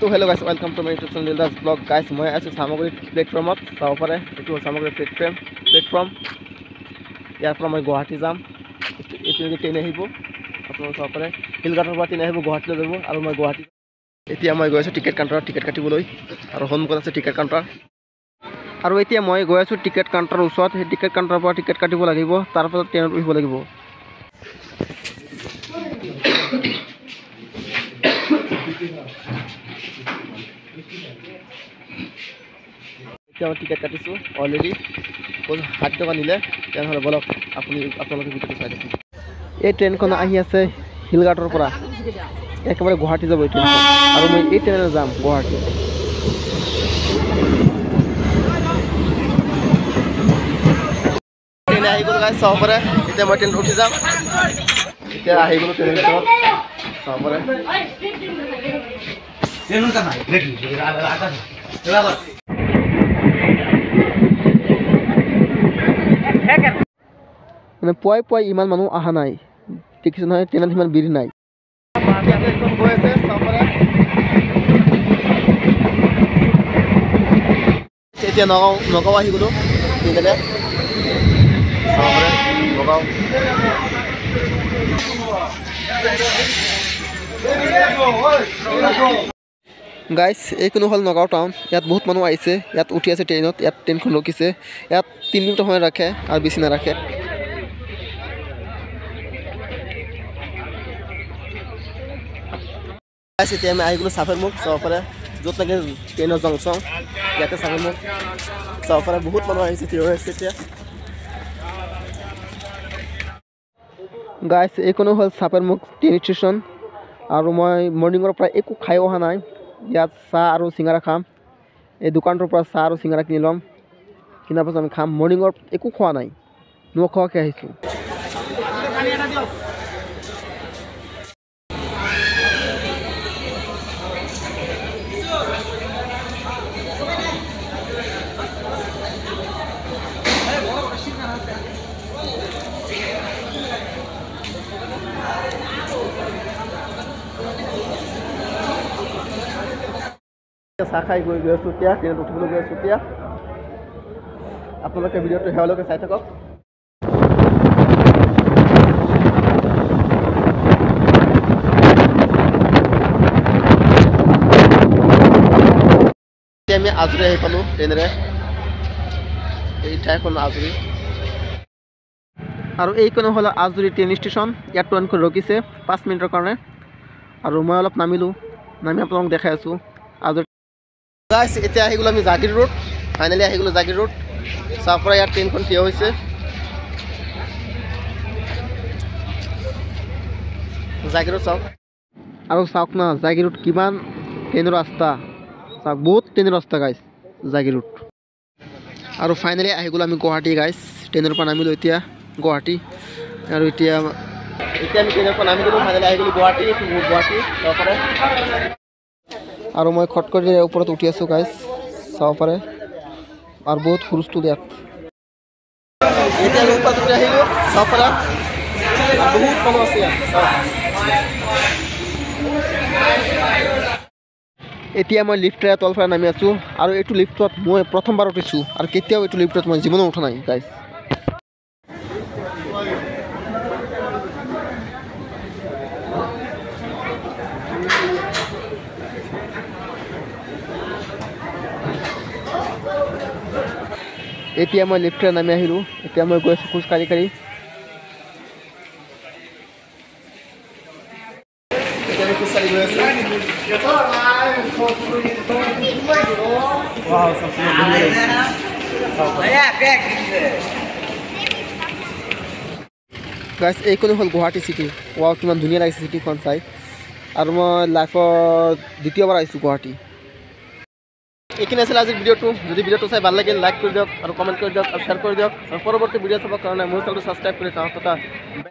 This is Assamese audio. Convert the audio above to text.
তো hello' guys welcome to my YouTube channel লিলদাস ব্লগ গাইছ মই আছোঁ চামগুৰি প্লেটফৰ্মত চাব পাৰে এইটো হ'ল চামগুৰি প্লেটফৰ্ম ইয়াৰ পৰা মই গুৱাহাটী যাম এইটো ট্ৰেইন আহিব আপোনালোকে চাব পাৰে শিলঘাটৰ পৰা ট্ৰেইন আহিব গুৱাহাটীলৈ যাব আৰু মই গুৱাহাটী এতিয়া মই গৈ আছোঁ টিকেট কাউণ্টাৰত টিকেট কাটিবলৈ আৰু সন্মুখত আছে টিকেট কাউণ্টাৰ আৰু এতিয়া মই গৈ আছোঁ টিকেট কাউণ্টাৰৰ ওচৰত সেই টিকেট কাউণ্টাৰৰ পৰা টিকেট কাটিব লাগিব তাৰপাছত ট্ৰেইনত উঠিব লাগিব এতিয়া মই টিকেট কাটিছোঁ অলৰেডি 60 টকা নিলে তেনেহ'লে বলক আপোনালোকে ভিডিঅ'টো চাই দেখোন এই ট্ৰেইনখন আহি আছে শিলঘাটৰ পৰা একেবাৰে গুৱাহাটী যাব এই ট্ৰেইনখন আৰু মই এই ট্ৰেইনত যাম গুৱাহাটী ট্ৰেইন আহি গ'ল গাইছ চাব পাৰে এতিয়া মই ট্ৰেইনত উঠি যাম এতিয়া আহি গ'লো ট্ৰেইনৰ ভিতৰত চাব পাৰে মানে পুৱাই ইমান মানুহ অহা নাই দেখিছোঁ নহয় ট্ৰেইনত সিমান ভিৰ নাই গৈ আছে এতিয়া নগাঁও আহি গ'লোঁ নগাঁও গাইছ এইখিনি হ'ল নগাঁও টাউন ইয়াত বহুত মানুহ আহিছে ইয়াত উঠি আছে ট্ৰেইনত ইয়াত ট্ৰেইনখন ৰখিছে ইয়াত 3 মিনিট সময় ৰাখে আৰু বেছি নাৰাখে গাইছ এতিয়া আমি আহি গ'লোঁ চাপৰমুখ চাব পাৰে য'ত নেকি ট্ৰেইনৰ জংচন ইয়াতে চাপৰমুখ চাব পাৰে বহুত মানুহ আহিছে থিয় হৈ আছে এতিয়া গাইছ এইখনো হ'ল চাপৰমুখ ট্ৰেইন ষ্টেচন আৰু মই মৰ্ণিঙৰ পৰা একো খাই অহা নাই ইয়াত চাহ আৰু চিঙৰা খাম এই দোকানটোৰ পৰা চাহ আৰু চিঙৰা কিনি ল'ম কিনাৰ পাছত আমি খাম মৰ্ণিঙৰ একো খোৱা নাই নোখোৱাকৈ আহিছোঁ চাহ খাই গৈ আছোঁ এতিয়া ট্ৰেইনত উঠিবলৈ গৈ আছোঁ এতিয়া আপোনালোকে ভিডিঅ'টো শেষলৈকে চাই থাকক এতিয়া আমি আজৰি আহি পালোঁ ট্ৰেইনেৰে এই ঠাইখন আজৰি আৰু এইখন হ'ল আজৰি ট্ৰেইন ষ্টেচন ইয়াত ট্ৰেইনখন ৰখিছে 5 মিনিটৰ কাৰণে আৰু মই অলপ নামি আপোনালোকক দেখাই আছোঁ আজৰি গাইছ এতিয়া আহি গ'লোঁ আমি জাগিৰ ৰোড ফাইনেলি আহি গ'লোঁ জাগিৰ ৰোড চাব পৰা ইয়াত ট্ৰেইনখন থিয় হৈছে জাগিৰত চাওক আৰু চাওক না জাগিৰ ৰোড কিমান ট্ৰেইনৰ ৰাস্তা চাওক বহুত ট্ৰেইনৰ ৰাস্তা গাইছ জাগিৰ ৰোড আৰু ফাইনেলি আহি গ'লোঁ আমি গুৱাহাটী গাইছ ট্ৰেইনৰ পৰা নামিলোঁ এতিয়া গুৱাহাটী আৰু এতিয়া আমি ট্ৰেইনৰ পৰা নামি গ'লোঁ ফাইনেলি আহি গ'লোঁ গুৱাহাটী চাব পাৰে আৰু মই খটখটিৰ ওপৰত উঠি আছোঁ গাইছ চাব পাৰে আৰু বহুত হুলস্থুল ইয়াত এতিয়া আমি ওপৰত উঠি আহিলোঁ চাব পাৰে বহুত মানুহ আছে ইয়াত এতিয়া মই লিফ্টেৰে তলফালে নামি আছোঁ আৰু এইটো লিফ্টত মই প্ৰথমবাৰ উঠিছোঁ আৰু কেতিয়াও এইটো লিফ্টত মই জীৱনত উঠা নাই গাইছ এতিয়া মই লিফ্টেৰে নামি আহিলোঁ এতিয়া মই গৈ আছোঁ খোজকাঢ়ি গৈ আছোঁ গাইছ এইখনো হ'ল গুৱাহাটী চিটি ৱাও কিমান ধুনীয়া লাগিছে চিটিখন চাই আৰু মই লাইফত দ্বিতীয়বাৰ আহিছোঁ গুৱাহাটী এইখিনি আছিল আজিৰ ভিডিঅ'টো যদি ভিডিঅ'টো চাই ভাল লাগিল লাইক কৰি দিয়ক আৰু কমেণ্ট কৰি দিয়ক আৰু শ্বেয়াৰ কৰি দিয়ক আৰু পৰৱৰ্তী ভিডিঅ' চাবৰ কাৰণে মোৰ চেনেলটো ছাবস্ক্ৰাইব কৰি থওক